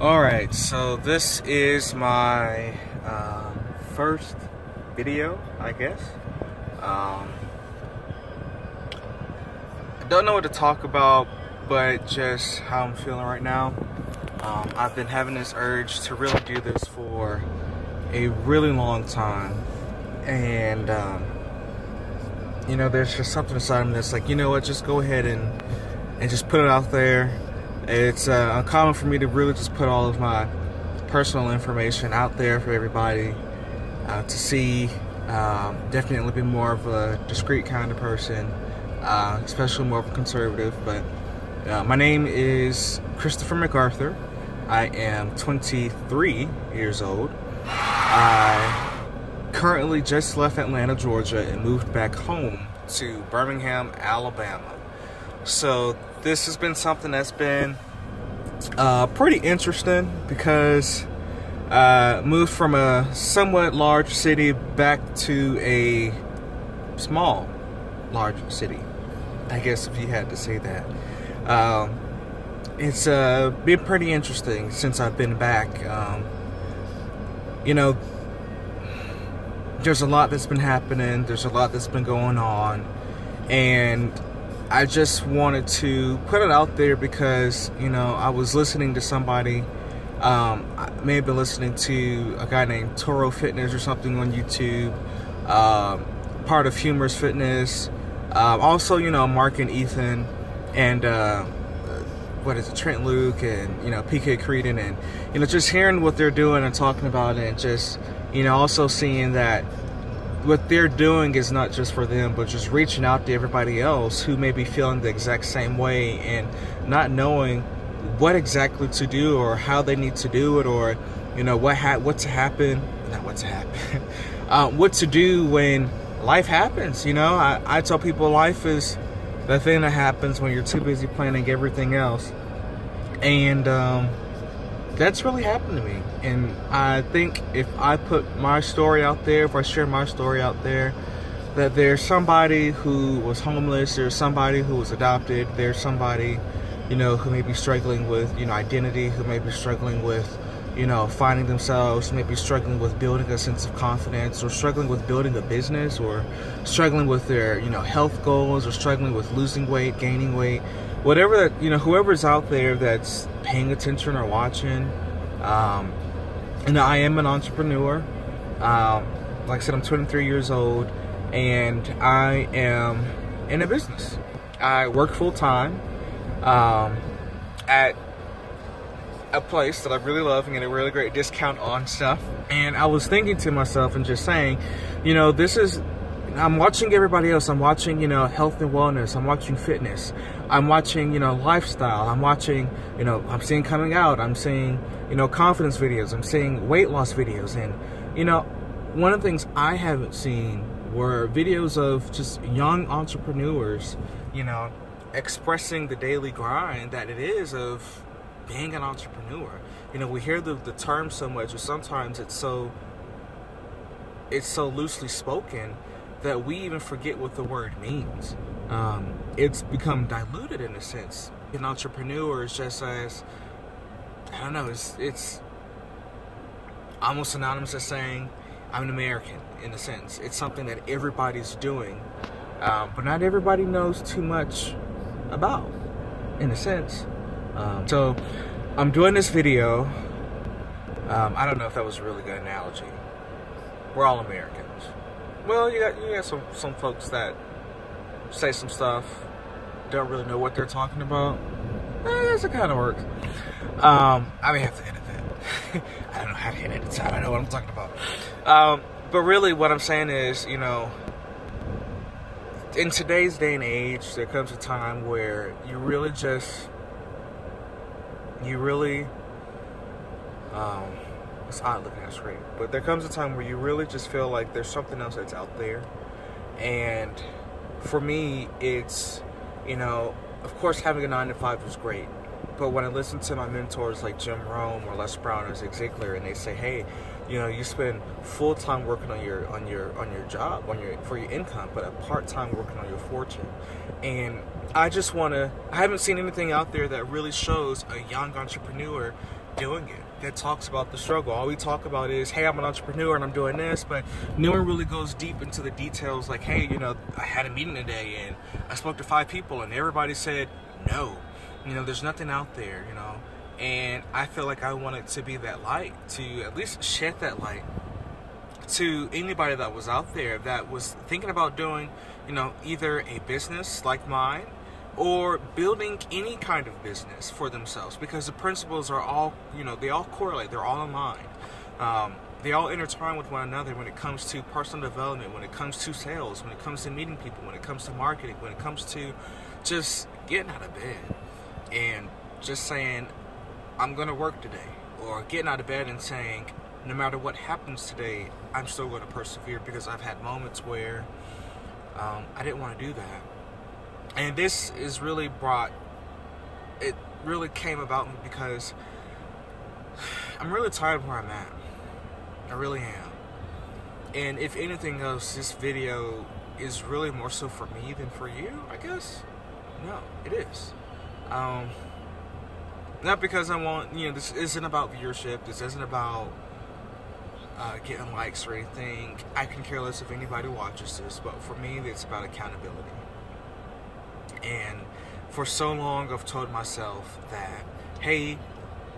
Alright, so this is my first video, I guess. I don't know what to talk about, but just how I'm feeling right now. I've been having this urge to really do this for a really long time, and you know, there's just something inside me that's like, you know what, just go ahead and just put it out there. It's uncommon for me to really just put all of my personal information out there for everybody to see. Definitely be more of a discreet kind of person, especially more of a conservative. But my name is Christopher McArthur. I am 23 years old. I currently just left Atlanta, Georgia, and moved back home to Birmingham, Alabama. So this has been something that's been pretty interesting because moved from a somewhat large city back to a small, large city, I guess, if you had to say that. It's been pretty interesting since I've been back. You know, there's a lot that's been happening, there's a lot that's been going on, and I just wanted to put it out there because, you know, I was listening to somebody, I may have been listening to a guy named Toro Fitness or something on YouTube, part of Humorous Fitness, also, you know, Mark and Ethan, and what is it, Trent Luke, and, you know, PK Creedon, and, you know, just hearing what they're doing and talking about it, and just, you know, also seeing that what they're doing is not just for them, but just reaching out to everybody else who may be feeling the exact same way and not knowing what exactly to do or how they need to do it, or, you know, what to do when life happens. You know, I tell people life is the thing that happens when you're too busy planning everything else, and that's really happened to me. And I think if I put my story out there, if I share my story out there, that there's somebody who was homeless, there's somebody who was adopted, there's somebody, you know, who may be struggling with, you know, identity, who may be struggling with, you know, finding themselves, maybe struggling with building a sense of confidence, or struggling with building a business, or struggling with their, you know, health goals, or struggling with losing weight, gaining weight, whatever that, you know, whoever's out there that's paying attention or watching. And I am an entrepreneur. Like I said, I'm 23 years old, and I am in a business. I work full-time at a place that I really love and get a really great discount on stuff. And I was thinking to myself and just saying, you know, I'm watching everybody else. I'm watching, you know, health and wellness. I'm watching fitness. I'm watching, you know, lifestyle. I'm watching, you know, I'm seeing coming out. I'm seeing, you know, confidence videos. I'm seeing weight loss videos. And, you know, one of the things I haven't seen were videos of just young entrepreneurs, you know, expressing the daily grind that it is of being an entrepreneur. You know, we hear the term so much, or sometimes it's so loosely spoken that we even forget what the word means. It's become diluted in a sense. An entrepreneur is just as, I don't know, it's almost synonymous as saying I'm an American, in a sense. It's something that everybody's doing, but not everybody knows too much about, in a sense. So I'm doing this video. I don't know if that was a really good analogy. We're all Americans. Well, you got some folks that say some stuff, don't really know what they're talking about. I guess it kind of works. I may have to edit that. I don't know how to edit it, so I don't know what I'm talking about. But really what I'm saying is, you know, in today's day and age, there comes a time where you really it's odd looking at the screen, but there comes a time where you really just feel like there's something else that's out there. And for me, it's, you know, of course having a 9-to-5 is great, But when I listen to my mentors like Jim Rohn or Les Brown or Zig Ziglar, and they say, hey, you know, you spend full time working on your job, for your income, but a part time working on your fortune. And I haven't seen anything out there that really shows a young entrepreneur doing it, that talks about the struggle. All we talk about is, hey, I'm an entrepreneur and I'm doing this, but no one really goes deep into the details like, hey, you know, I had a meeting today and I spoke to 5 people and everybody said no. You know, there's nothing out there, you know. And I feel like I wanted to be that light, to at least shed that light to anybody that was out there that was thinking about doing, you know, either a business like mine or building any kind of business for themselves, because the principles are all, you know, they all correlate, they're all in line. They all intertwine with one another when it comes to personal development, when it comes to sales, when it comes to meeting people, when it comes to marketing, when it comes to just getting out of bed and just saying, I'm going to work today, or getting out of bed and saying, no matter what happens today, I'm still going to persevere, because I've had moments where I didn't want to do that. And this is really it really came about because I'm really tired of where I'm at. I really am. And if anything else, this video is really more so for me than for you, I guess. No, it is. Not because I want, you know, this isn't about viewership. This isn't about getting likes or anything. I can care less if anybody watches this, but for me, it's about accountability. And for so long, I've told myself that, hey,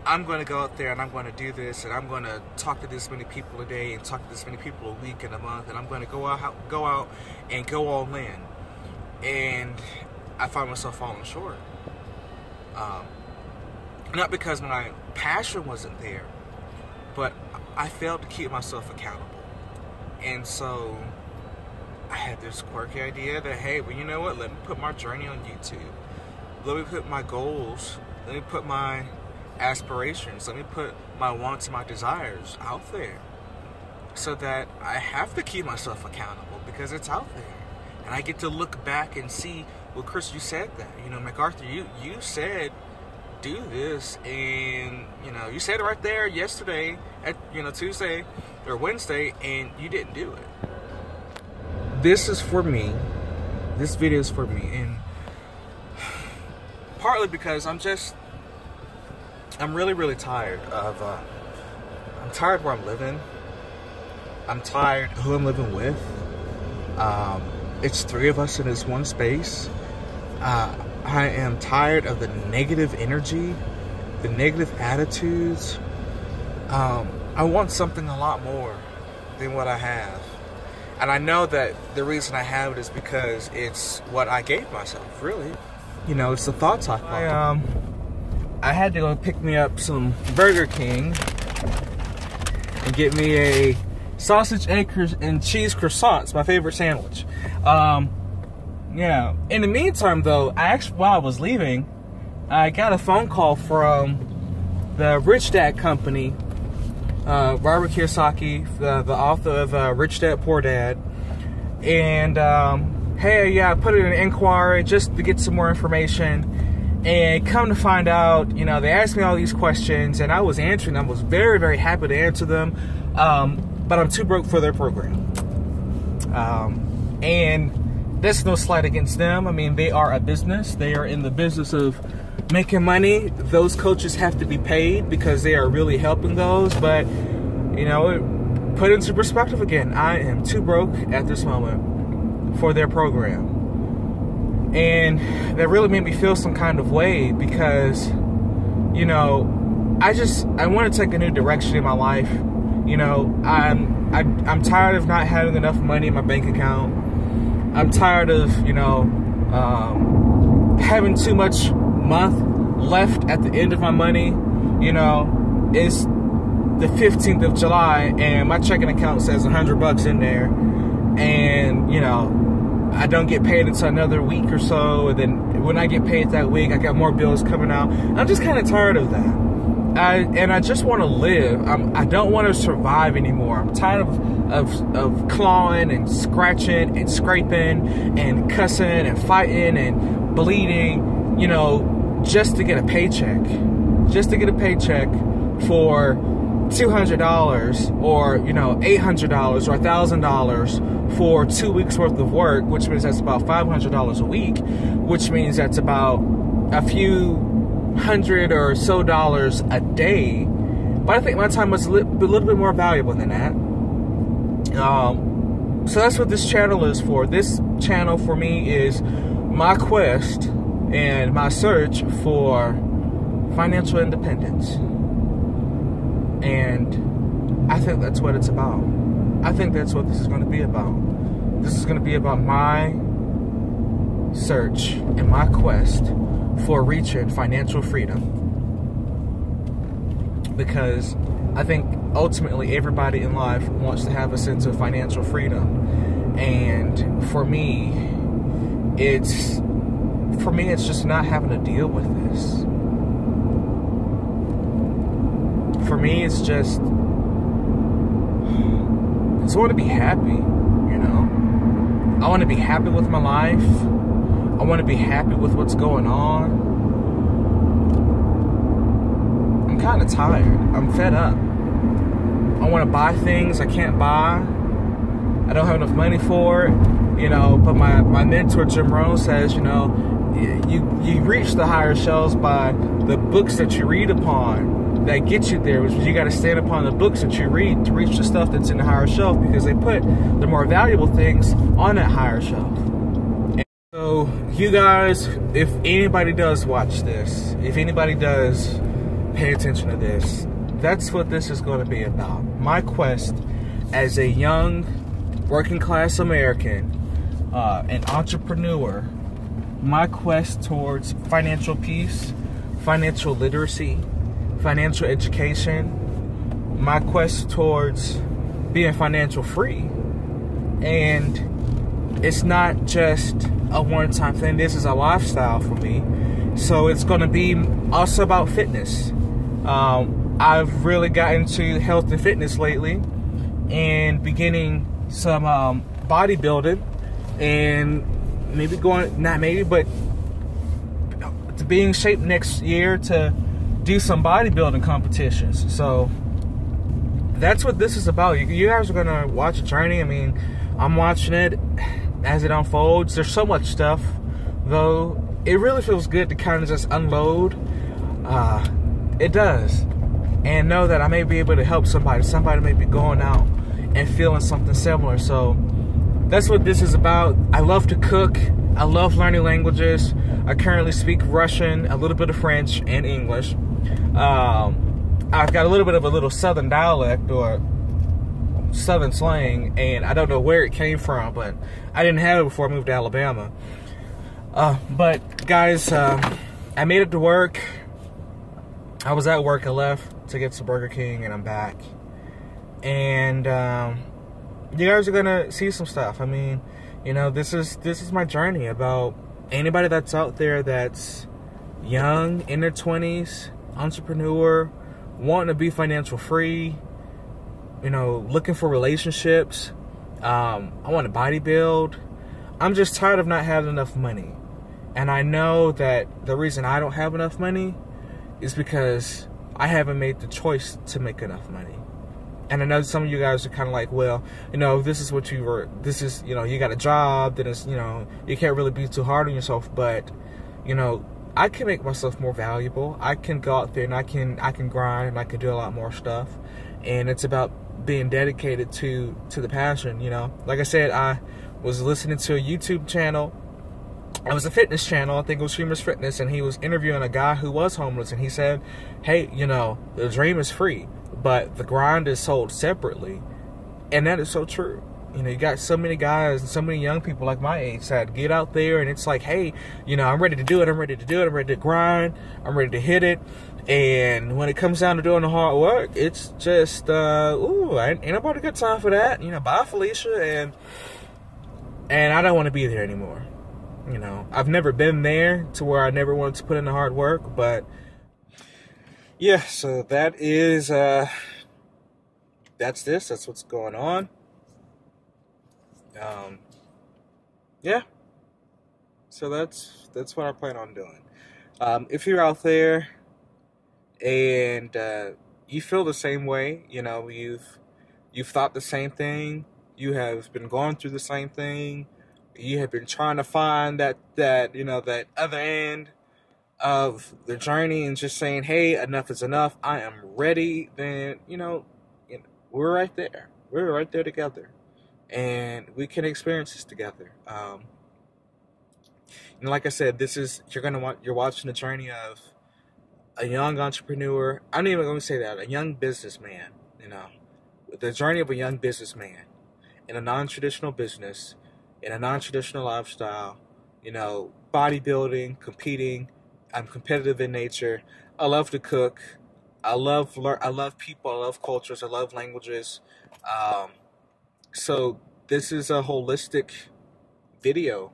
I'm going to go out there and I'm going to do this, and I'm going to talk to this many people a day and talk to this many people a week and a month, and I'm going to go out and go all in. And I find myself falling short. Not because my passion wasn't there, but I failed to keep myself accountable. And so I had this quirky idea that, hey, well, you know what? Let me put my journey on YouTube. Let me put my goals. Let me put my aspirations. Let me put my wants and my desires out there, so that I have to keep myself accountable, because it's out there. And I get to look back and see, well, Chris, you said that. You know, MacArthur, you said do this, and, you know, you said it right there yesterday at, you know, Tuesday or Wednesday, and you didn't do it. This is for me. This video is for me, and partly because I'm really, really tired of, I'm tired of where I'm living. I'm tired of who I'm living with. It's 3 of us in this one space. I am tired of the negative energy, the negative attitudes. I want something a lot more than what I have. And I know that the reason I have it is because it's what I gave myself, really. You know, it's the thoughts I thought. I had to go pick me up some Burger King and get me a sausage, egg, and cheese croissants, my favorite sandwich. Yeah. In the meantime, though, while I was leaving, I got a phone call from the Rich Dad Company, Robert Kiyosaki, the author of Rich Dad Poor Dad, and hey, yeah, I put in an inquiry just to get some more information, and come to find out, you know, they asked me all these questions, and I was answering them. I was very, very happy to answer them, but I'm too broke for their program, and that's no slight against them. I mean, they are a business. They are in the business of making money. Those coaches have to be paid because they are really helping those. But, you know, put into perspective again, I am too broke at this moment for their program. And that really made me feel some kind of way, because, you know, I want to take a new direction in my life. You know, I'm tired of not having enough money in my bank account. I'm tired of, you know, having too much month left at the end of my money. You know, it's the 15th of July and my checking account says $100 in there, and, you know, I don't get paid until another week or so, and then when I get paid that week, I got more bills coming out. I'm just kind of tired of that. I just want to live. I don't want to survive anymore. I'm tired of clawing and scratching and scraping and cussing and fighting and bleeding, you know, just to get a paycheck. Just to get a paycheck for $200 or, you know, $800 or $1,000 for 2 weeks worth of work, which means that's about $500 a week, which means that's about a few hundred or so dollars a day. But I think my time was a little bit more valuable than that. So that's what this channel is for. This channel for me is my quest and my search for financial independence. And I think that's what it's about. I think that's what this is going to be about. This is going to be about my search and my quest for reaching financial freedom. Because I think ultimately everybody in life wants to have a sense of financial freedom. And for me, it's just not having to deal with this. For me, it's just, I just want to be happy, you know? I want to be happy with my life. I want to be happy with what's going on. I'm kind of tired. I'm fed up. I want to buy things I can't buy. I don't have enough money for it, you know, but my mentor, Jim Rohn, says, you know, you reach the higher shelves by the books that you read upon that get you there, which means you got to stand upon the books that you read to reach the stuff that's in the higher shelf, because they put the more valuable things on that higher shelf. And so you guys, if anybody does watch this, if anybody does pay attention to this, that's what this is going to be about. My quest as a young working class American, an entrepreneur, my quest towards financial peace, financial literacy, financial education, my quest towards being financial free. And it's not just a one-time thing. This is a lifestyle for me. So it's going to be also about fitness. I've really got into health and fitness lately, and beginning some bodybuilding, and maybe to be in shape next year to do some bodybuilding competitions. So that's what this is about. You guys are gonna watch a journey. I mean, I'm watching it as it unfolds. There's so much stuff, though. It really feels good to kind of just unload. It does. And know that I may be able to help somebody. Somebody may be going out and feeling something similar. So that's what this is about. I love to cook. I love learning languages. I currently speak Russian, a little bit of French, and English. I've got a little southern dialect or southern slang, and I don't know where it came from, but I didn't have it before I moved to Alabama. But guys, I made it to work. I was at work. I left to get some Burger King, and I'm back. And you guys are gonna see some stuff. I mean, you know, this is my journey about anybody that's out there that's young, in their 20s, entrepreneur, wanting to be financial free, you know, looking for relationships. I want to bodybuild. I'm just tired of not having enough money. And I know that the reason I don't have enough money is because I haven't made the choice to make enough money. And I know some of you guys are kind of like, well, you know, this is, you know, you got a job, then it's, you know, you can't really be too hard on yourself. But, you know, I can make myself more valuable. I can go out there and I can grind, and I can do a lot more stuff. And it's about being dedicated to the passion, you know. Like I said, I was listening to a YouTube channel. It was a fitness channel. I think it was Streamers Fitness, and he was interviewing a guy who was homeless, and he said, hey, you know, the dream is free, but the grind is sold separately. And that is so true. You know, you got so many guys and so many young people like my age that get out there, and it's like, hey, you know, I'm ready to do it. I'm ready to do it. I'm ready to grind. I'm ready to hit it. And when it comes down to doing the hard work, it's just, ain't nobody got time for that. You know, bye, Felicia. And I don't want to be there anymore. You know, I've never been there to where I never wanted to put in the hard work, but yeah, so that is, that's what's going on. Yeah, so that's what I plan on doing. If you're out there and you feel the same way, you know, you've thought the same thing, you have been going through the same thing, you have been trying to find that you know, that other end of the journey, and just saying, hey, enough is enough, I am ready, then we're right there. We're right there together, and we can experience this together. And like I said, you're watching the journey of a young entrepreneur. I'm not even going to say that, a young businessman. You know, the journey of a young businessman in a non-traditional business, in a non-traditional lifestyle. You know, bodybuilding, competing. I'm competitive in nature. I love to cook. I love people. I love cultures. I love languages. Um, so this is a holistic video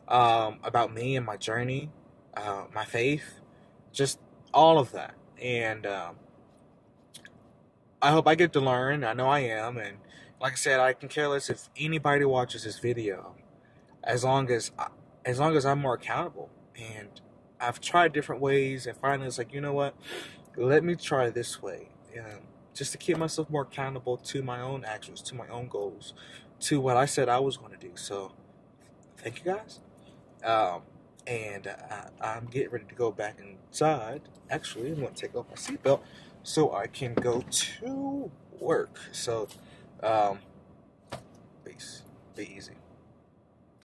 about me and my journey, my faith, just all of that. And I hope I get to learn. I know I am. And like I said, I can care less if anybody watches this video, as long as I'm more accountable. And I've tried different ways, and finally it's like, you know what? Let me try this way, just to keep myself more accountable to my own actions, to my own goals, to what I said I was going to do. So, thank you guys. I'm getting ready to go back inside. Actually, I'm going to take off my seatbelt so I can go to work. So, peace. Be easy.